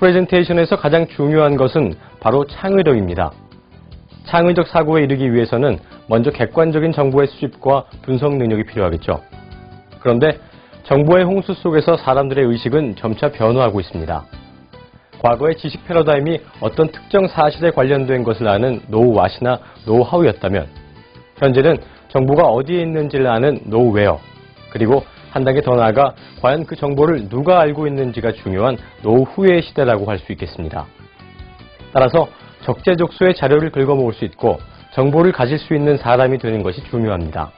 프레젠테이션에서 가장 중요한 것은 바로 창의력입니다. 창의적 사고에 이르기 위해서는 먼저 객관적인 정보의 수집과 분석 능력이 필요하겠죠. 그런데 정보의 홍수 속에서 사람들의 의식은 점차 변화하고 있습니다. 과거의 지식 패러다임이 어떤 특정 사실에 관련된 것을 아는 노우왓이나 노우하우였다면 현재는 정보가 어디에 있는지를 아는 노우웨어, 그리고 한 단계 더 나아가 과연 그 정보를 누가 알고 있는지가 중요한 노우후의 시대라고 할 수 있겠습니다. 따라서 적재적소의 자료를 긁어모을 수 있고 정보를 가질 수 있는 사람이 되는 것이 중요합니다.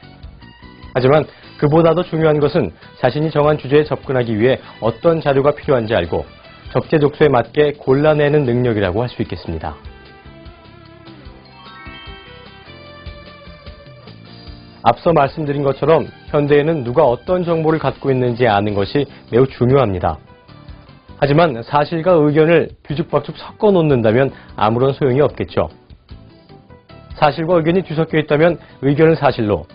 하지만 그보다 더 중요한 것은 자신이 정한 주제에 접근하기 위해 어떤 자료가 필요한지 알고 적재적소에 맞게 골라내는 능력이라고 할 수 있겠습니다. 앞서 말씀드린 것처럼 현대에는 누가 어떤 정보를 갖고 있는지 아는 것이 매우 중요합니다. 하지만 사실과 의견을 뒤죽박죽 섞어 놓는다면 아무런 소용이 없겠죠. 사실과 의견이 뒤섞여 있다면 의견을 사실로,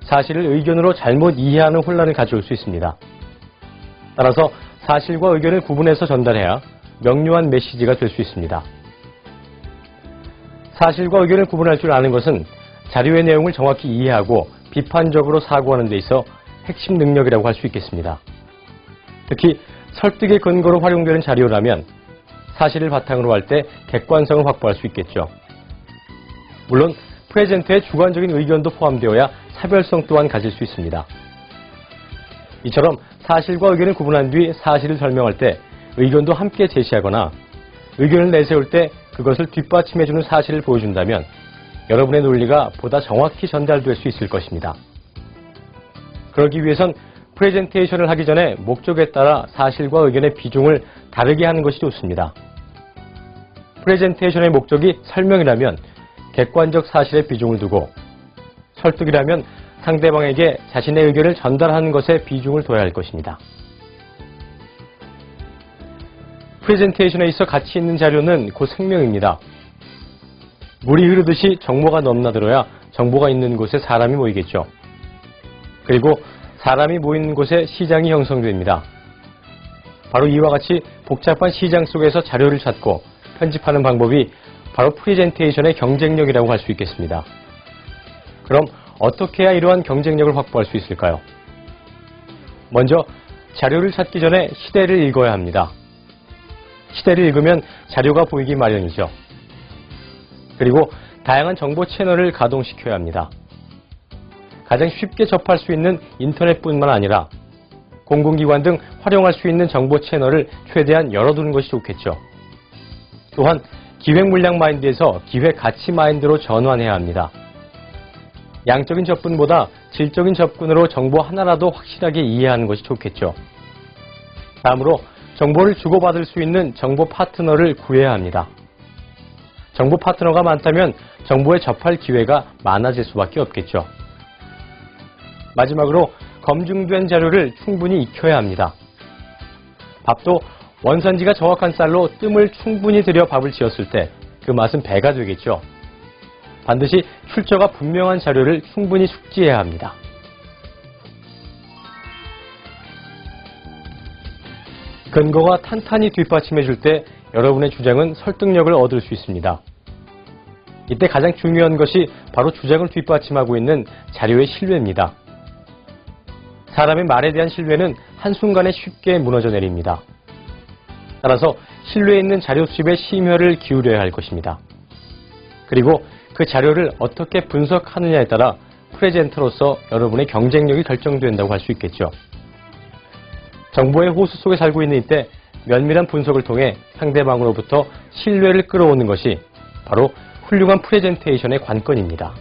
사실을 의견으로 잘못 이해하는 혼란을 가져올 수 있습니다. 따라서 사실과 의견을 구분해서 전달해야 명료한 메시지가 될 수 있습니다. 사실과 의견을 구분할 줄 아는 것은 자료의 내용을 정확히 이해하고 비판적으로 사고하는 데 있어 핵심 능력이라고 할 수 있겠습니다. 특히 설득의 근거로 활용되는 자료라면 사실을 바탕으로 할 때 객관성을 확보할 수 있겠죠. 물론 프레젠터에 주관적인 의견도 포함되어야 차별성 또한 가질 수 있습니다. 이처럼 사실과 의견을 구분한 뒤 사실을 설명할 때 의견도 함께 제시하거나 의견을 내세울 때 그것을 뒷받침해주는 사실을 보여준다면 여러분의 논리가 보다 정확히 전달될 수 있을 것입니다. 그러기 위해선 프레젠테이션을 하기 전에 목적에 따라 사실과 의견의 비중을 다르게 하는 것이 좋습니다. 프레젠테이션의 목적이 설명이라면 객관적 사실의 비중을 두고 설득이라면 상대방에게 자신의 의견을 전달하는 것에 비중을 둬야 할 것입니다. 프레젠테이션에 있어 가치 있는 자료는 곧 생명입니다. 물이 흐르듯이 정보가 넘나들어야 정보가 있는 곳에 사람이 모이겠죠. 그리고 사람이 모이는 곳에 시장이 형성됩니다. 바로 이와 같이 복잡한 시장 속에서 자료를 찾고 편집하는 방법이 바로 프레젠테이션의 경쟁력이라고 할 수 있겠습니다. 그럼 어떻게 해야 이러한 경쟁력을 확보할 수 있을까요? 먼저 자료를 찾기 전에 시대를 읽어야 합니다. 시대를 읽으면 자료가 보이기 마련이죠. 그리고 다양한 정보 채널을 가동시켜야 합니다. 가장 쉽게 접할 수 있는 인터넷뿐만 아니라 공공기관 등 활용할 수 있는 정보 채널을 최대한 열어두는 것이 좋겠죠. 또한 기획물량 마인드에서 기획가치 마인드로 전환해야 합니다. 양적인 접근보다 질적인 접근으로 정보 하나라도 확실하게 이해하는 것이 좋겠죠. 다음으로 정보를 주고받을 수 있는 정보 파트너를 구해야 합니다. 정보 파트너가 많다면 정보에 접할 기회가 많아질 수밖에 없겠죠. 마지막으로 검증된 자료를 충분히 익혀야 합니다. 밥도 원산지가 정확한 쌀로 뜸을 충분히 들여 밥을 지었을 때 그 맛은 배가 되겠죠. 반드시 출처가 분명한 자료를 충분히 숙지해야 합니다. 근거가 탄탄히 뒷받침해 줄 때 여러분의 주장은 설득력을 얻을 수 있습니다. 이때 가장 중요한 것이 바로 주장을 뒷받침하고 있는 자료의 신뢰입니다. 사람의 말에 대한 신뢰는 한순간에 쉽게 무너져 내립니다. 따라서 신뢰 있는 자료 수집에 심혈을 기울여야 할 것입니다. 그리고 그 자료를 어떻게 분석하느냐에 따라 프레젠터로서 여러분의 경쟁력이 결정된다고 할 수 있겠죠. 정보의 호수 속에 살고 있는 이때 면밀한 분석을 통해 상대방으로부터 신뢰를 끌어오는 것이 바로 훌륭한 프레젠테이션의 관건입니다.